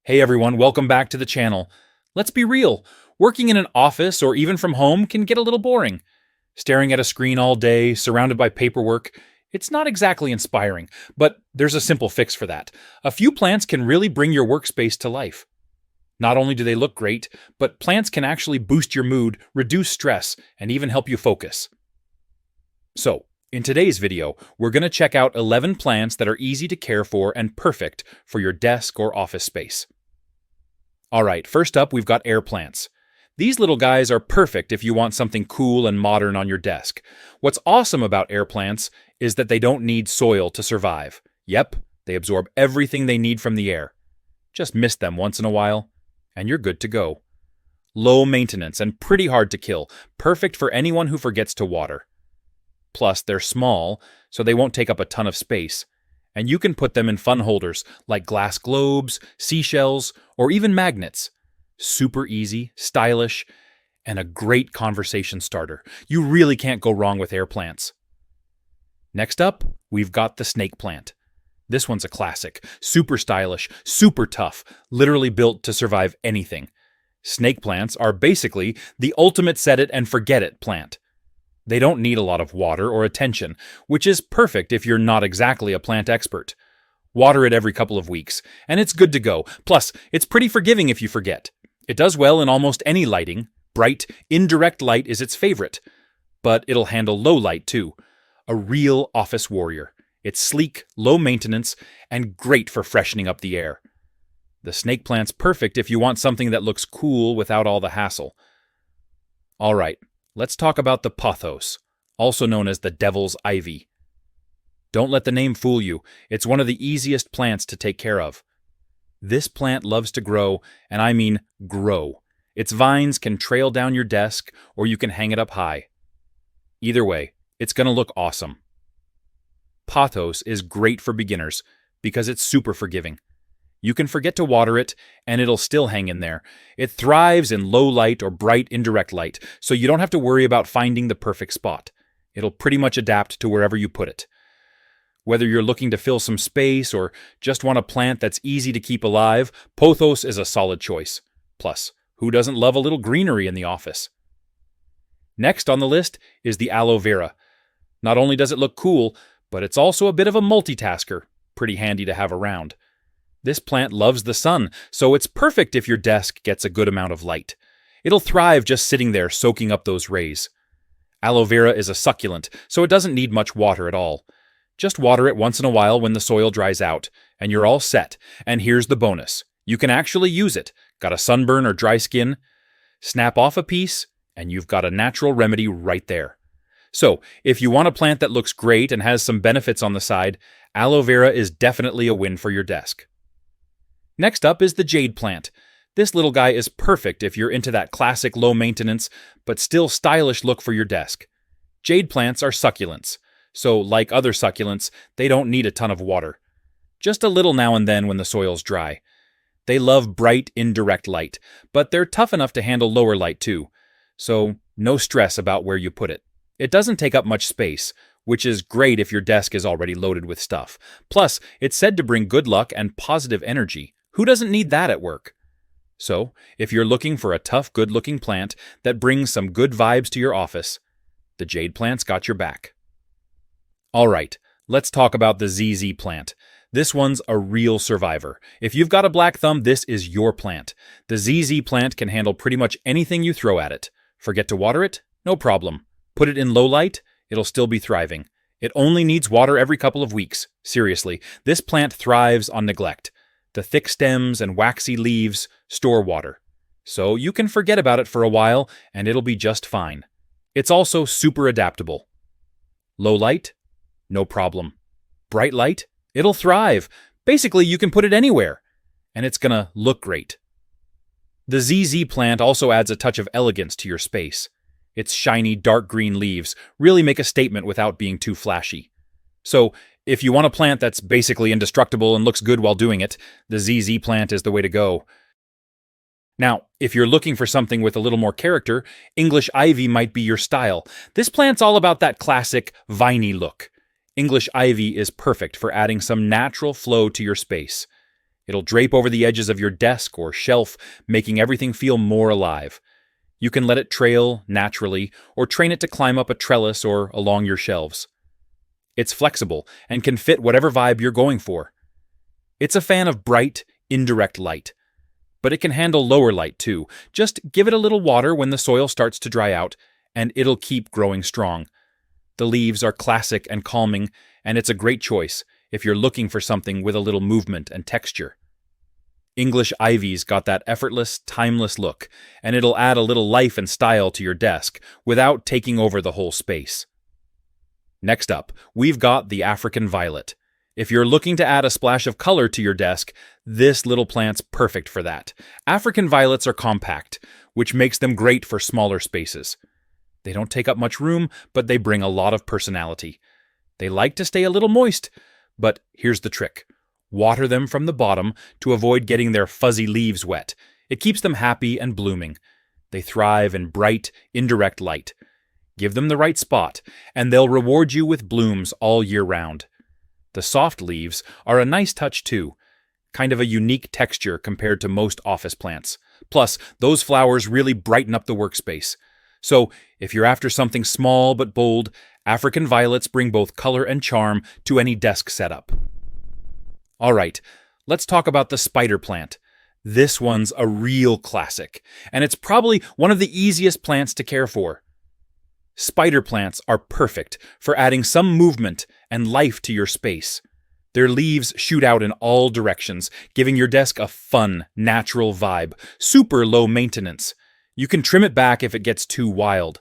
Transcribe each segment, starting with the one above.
Hey everyone, welcome back to the channel. Let's be real, working in an office or even from home can get a little boring. Staring at a screen all day, surrounded by paperwork, it's not exactly inspiring, but there's a simple fix for that. A few plants can really bring your workspace to life. Not only do they look great, but plants can actually boost your mood, reduce stress, and even help you focus. So, in today's video, we're going to check out 11 plants that are easy to care for and perfect for your desk or office space. Alright, first up we've got air plants. These little guys are perfect if you want something cool and modern on your desk. What's awesome about air plants is that they don't need soil to survive. Yep, they absorb everything they need from the air. Just mist them once in a while, and you're good to go. Low maintenance and pretty hard to kill, perfect for anyone who forgets to water. Plus, they're small, so they won't take up a ton of space. And you can put them in fun holders like glass globes, seashells, or even magnets. Super easy, stylish, and a great conversation starter. You really can't go wrong with air plants. Next up, we've got the snake plant. This one's a classic. Super stylish, super tough, literally built to survive anything. Snake plants are basically the ultimate set it and forget it plant. They don't need a lot of water or attention, which is perfect if you're not exactly a plant expert. Water it every couple of weeks, and it's good to go. Plus, it's pretty forgiving if you forget. It does well in almost any lighting. Bright, indirect light is its favorite. But it'll handle low light too. A real office warrior. It's sleek, low maintenance, and great for freshening up the air. The snake plant's perfect if you want something that looks cool without all the hassle. Alright. Let's talk about the Pothos, also known as the devil's ivy. Don't let the name fool you. It's one of the easiest plants to take care of. This plant loves to grow, and I mean grow. Its vines can trail down your desk, or you can hang it up high. Either way, it's going to look awesome. Pothos is great for beginners because it's super forgiving. You can forget to water it, and it'll still hang in there. It thrives in low light or bright indirect light, so you don't have to worry about finding the perfect spot. It'll pretty much adapt to wherever you put it. Whether you're looking to fill some space or just want a plant that's easy to keep alive, Pothos is a solid choice. Plus, who doesn't love a little greenery in the office? Next on the list is the Aloe Vera. Not only does it look cool, but it's also a bit of a multitasker, pretty handy to have around. This plant loves the sun, so it's perfect if your desk gets a good amount of light. It'll thrive just sitting there soaking up those rays. Aloe vera is a succulent, so it doesn't need much water at all. Just water it once in a while when the soil dries out, and you're all set. And here's the bonus. You can actually use it. Got a sunburn or dry skin? Snap off a piece, and you've got a natural remedy right there. So, if you want a plant that looks great and has some benefits on the side, aloe vera is definitely a win for your desk. Next up is the Jade Plant. This little guy is perfect if you're into that classic low maintenance, but still stylish look for your desk. Jade plants are succulents, so like other succulents, they don't need a ton of water. Just a little now and then when the soil's dry. They love bright, indirect light, but they're tough enough to handle lower light too, so no stress about where you put it. It doesn't take up much space, which is great if your desk is already loaded with stuff. Plus, it's said to bring good luck and positive energy. Who doesn't need that at work? So, if you're looking for a tough, good-looking plant that brings some good vibes to your office, the Jade Plant's got your back. Alright, let's talk about the ZZ plant. This one's a real survivor. If you've got a black thumb, this is your plant. The ZZ plant can handle pretty much anything you throw at it. Forget to water it? No problem. Put it in low light? It'll still be thriving. It only needs water every couple of weeks. Seriously, this plant thrives on neglect. The thick stems and waxy leaves store water. So you can forget about it for a while and it'll be just fine. It's also super adaptable. Low light? No problem. Bright light? It'll thrive. Basically, you can put it anywhere. And it's gonna look great. The ZZ plant also adds a touch of elegance to your space. Its shiny, dark green leaves really make a statement without being too flashy. So, if you want a plant that's basically indestructible and looks good while doing it, the ZZ plant is the way to go. Now, if you're looking for something with a little more character, English ivy might be your style. This plant's all about that classic, viney look. English ivy is perfect for adding some natural flow to your space. It'll drape over the edges of your desk or shelf, making everything feel more alive. You can let it trail naturally or train it to climb up a trellis or along your shelves. It's flexible and can fit whatever vibe you're going for. It's a fan of bright, indirect light. But it can handle lower light too. Just give it a little water when the soil starts to dry out, and it'll keep growing strong. The leaves are classic and calming, and it's a great choice if you're looking for something with a little movement and texture. English ivy's got that effortless, timeless look, and it'll add a little life and style to your desk without taking over the whole space. Next up, we've got the African violet. If you're looking to add a splash of color to your desk, this little plant's perfect for that. African violets are compact, which makes them great for smaller spaces. They don't take up much room, but they bring a lot of personality. They like to stay a little moist, but here's the trick. Water them from the bottom to avoid getting their fuzzy leaves wet. It keeps them happy and blooming. They thrive in bright, indirect light. Give them the right spot, and they'll reward you with blooms all year round. The soft leaves are a nice touch too, kind of a unique texture compared to most office plants. Plus, those flowers really brighten up the workspace. So, if you're after something small but bold, African violets bring both color and charm to any desk setup. Alright, let's talk about the spider plant. This one's a real classic, and it's probably one of the easiest plants to care for. Spider plants are perfect for adding some movement and life to your space. Their leaves shoot out in all directions, giving your desk a fun, natural vibe, super low maintenance. You can trim it back if it gets too wild.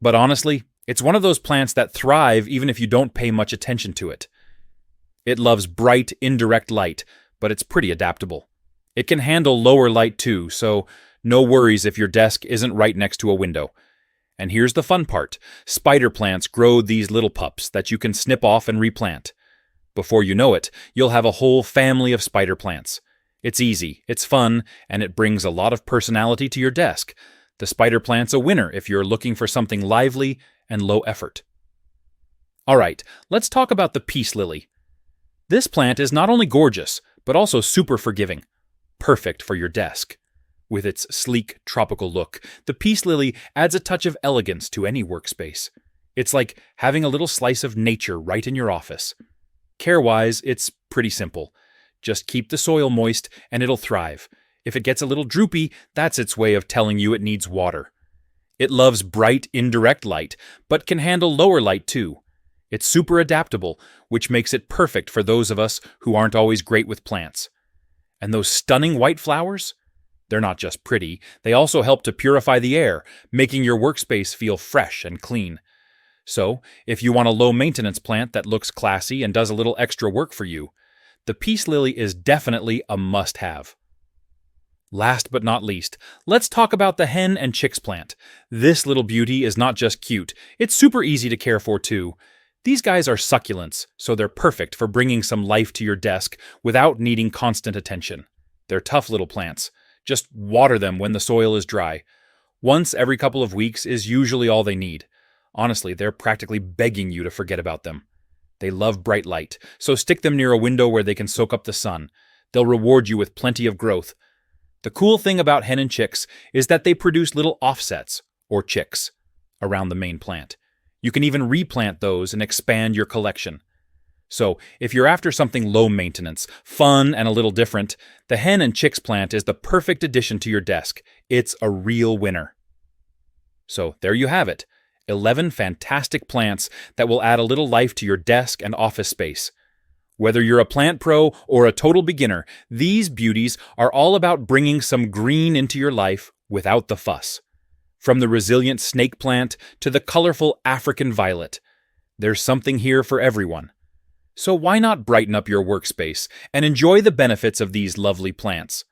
But honestly, it's one of those plants that thrive even if you don't pay much attention to it. It loves bright, indirect light, but it's pretty adaptable. It can handle lower light too, so no worries if your desk isn't right next to a window. And here's the fun part. Spider plants grow these little pups that you can snip off and replant. Before you know it, you'll have a whole family of spider plants. It's easy, it's fun, and it brings a lot of personality to your desk. The spider plant's a winner if you're looking for something lively and low effort. Alright, let's talk about the peace lily. This plant is not only gorgeous, but also super forgiving. Perfect for your desk. With its sleek, tropical look, the peace lily adds a touch of elegance to any workspace. It's like having a little slice of nature right in your office. Care-wise, it's pretty simple. Just keep the soil moist and it'll thrive. If it gets a little droopy, that's its way of telling you it needs water. It loves bright, indirect light, but can handle lower light too. It's super adaptable, which makes it perfect for those of us who aren't always great with plants. And those stunning white flowers? They're not just pretty, they also help to purify the air, making your workspace feel fresh and clean. So, if you want a low-maintenance plant that looks classy and does a little extra work for you, the peace lily is definitely a must-have. Last but not least, let's talk about the Hen and Chicks Plant. This little beauty is not just cute, it's super easy to care for too. These guys are succulents, so they're perfect for bringing some life to your desk without needing constant attention. They're tough little plants. Just water them when the soil is dry. Once every couple of weeks is usually all they need. Honestly, they're practically begging you to forget about them. They love bright light, so stick them near a window where they can soak up the sun. They'll reward you with plenty of growth. The cool thing about Hen and Chicks is that they produce little offsets, or chicks, around the main plant. You can even replant those and expand your collection. So, if you're after something low maintenance, fun, and a little different, the Hen and Chicks plant is the perfect addition to your desk. It's a real winner. So, there you have it. 11 fantastic plants that will add a little life to your desk and office space. Whether you're a plant pro or a total beginner, these beauties are all about bringing some green into your life without the fuss. From the resilient snake plant to the colorful African violet, there's something here for everyone. So why not brighten up your workspace and enjoy the benefits of these lovely plants?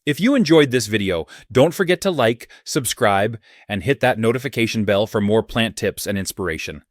If you enjoyed this video, don't forget to like, subscribe, and hit that notification bell for more plant tips and inspiration.